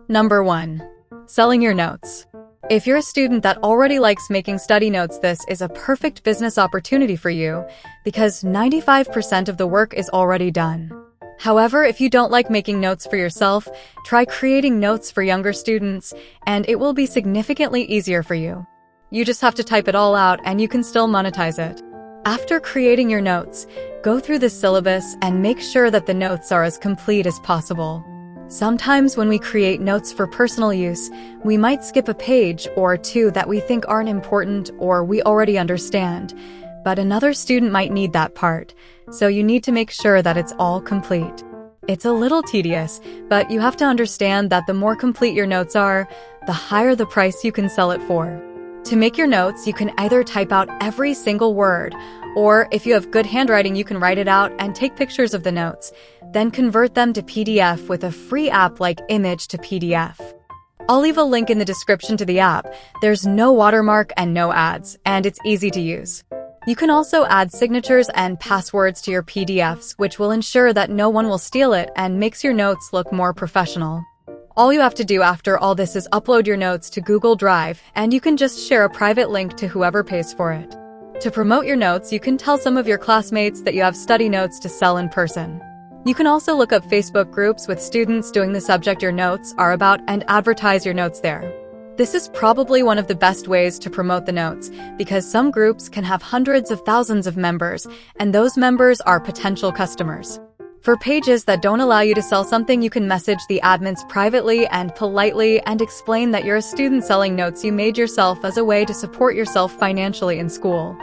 Number 1. Selling your notes. If you're a student that already likes making study notes, this is a perfect business opportunity for you because 95% of the work is already done. However, if you don't like making notes for yourself, try creating notes for younger students, and it will be significantly easier for you. You just have to type it all out and you can still monetize it. After creating your notes, go through the syllabus and make sure that the notes are as complete as possible. Sometimes when we create notes for personal use, we might skip a page or two that we think aren't important or we already understand, but another student might need that part, so you need to make sure that it's all complete. It's a little tedious, but you have to understand that the more complete your notes are, the higher the price you can sell it for. To make your notes, you can either type out every single word, or if you have good handwriting, you can write it out and take pictures of the notes, then convert them to PDF with a free app like Image to PDF. I'll leave a link in the description to the app. There's no watermark and no ads, and it's easy to use. You can also add signatures and passwords to your PDFs, which will ensure that no one will steal it and makes your notes look more professional. All you have to do after all this is upload your notes to Google Drive, and you can just share a private link to whoever pays for it. To promote your notes, you can tell some of your classmates that you have study notes to sell in person. You can also look up Facebook groups with students doing the subject your notes are about and advertise your notes there. This is probably one of the best ways to promote the notes because some groups can have hundreds of thousands of members, and those members are potential customers. For pages that don't allow you to sell something, you can message the admins privately and politely and explain that you're a student selling notes you made yourself as a way to support yourself financially in school.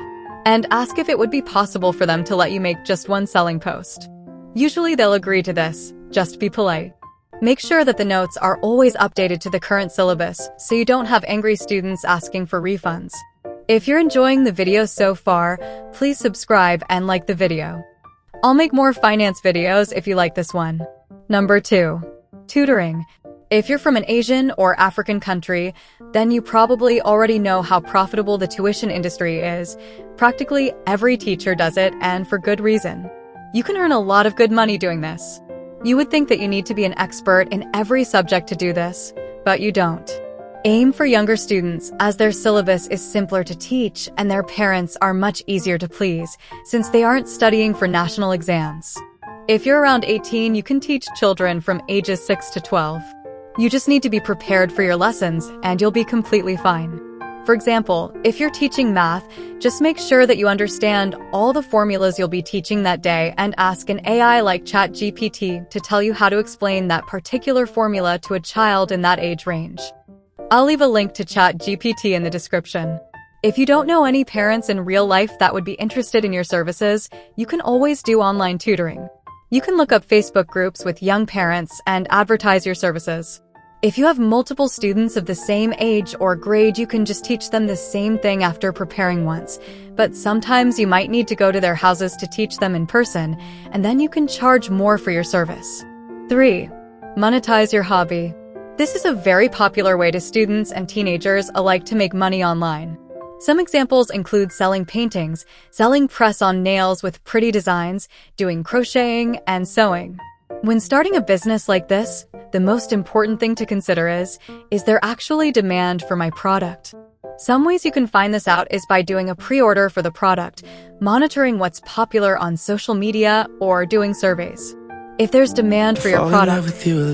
And ask if it would be possible for them to let you make just one selling post. Usually they'll agree to this, just be polite. Make sure that the notes are always updated to the current syllabus so you don't have angry students asking for refunds. If you're enjoying the video so far, please subscribe and like the video. I'll make more finance videos if you like this one. Number 2. Tutoring. If you're from an Asian or African country, then you probably already know how profitable the tuition industry is. Practically every teacher does it, and for good reason. You can earn a lot of good money doing this. You would think that you need to be an expert in every subject to do this, but you don't. Aim for younger students, as their syllabus is simpler to teach and their parents are much easier to please, since they aren't studying for national exams. If you're around 18, you can teach children from ages 6 to 12. You just need to be prepared for your lessons, and you'll be completely fine. For example, if you're teaching math, just make sure that you understand all the formulas you'll be teaching that day and ask an AI like ChatGPT to tell you how to explain that particular formula to a child in that age range. I'll leave a link to ChatGPT in the description. If you don't know any parents in real life that would be interested in your services, you can always do online tutoring. You can look up Facebook groups with young parents and advertise your services. If you have multiple students of the same age or grade, you can just teach them the same thing after preparing once. But sometimes you might need to go to their houses to teach them in person, and then you can charge more for your service. 3. Monetize your hobby. This is a very popular way to students and teenagers alike to make money online. Some examples include selling paintings, selling press-on nails with pretty designs, doing crocheting, and sewing. When starting a business like this, the most important thing to consider is there actually demand for my product? Some ways you can find this out is by doing a pre-order for the product, monitoring what's popular on social media, or doing surveys. If there's demand for your product,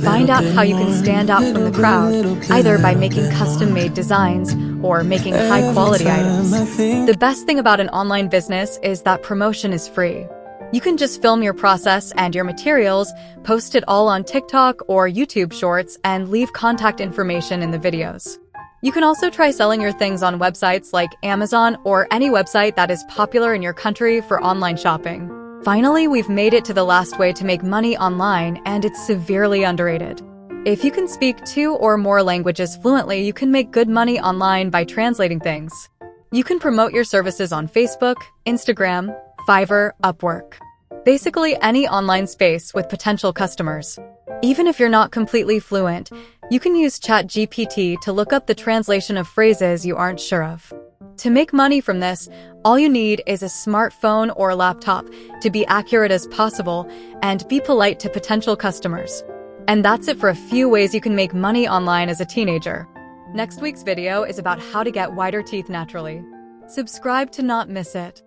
find out how you can stand out from the crowd, either by making custom-made designs or making high-quality items. The best thing about an online business is that promotion is free. You can just film your process and your materials, post it all on TikTok or YouTube Shorts, and leave contact information in the videos. You can also try selling your things on websites like Amazon or any website that is popular in your country for online shopping. Finally, we've made it to the last way to make money online, and it's severely underrated. If you can speak 2 or more languages fluently, you can make good money online by translating things. You can promote your services on Facebook, Instagram, Fiverr, Upwork. Basically any online space with potential customers. Even if you're not completely fluent, you can use ChatGPT to look up the translation of phrases you aren't sure of. To make money from this, all you need is a smartphone or laptop to be accurate as possible and be polite to potential customers. And that's it for a few ways you can make money online as a teenager. Next week's video is about how to get whiter teeth naturally. Subscribe to not miss it.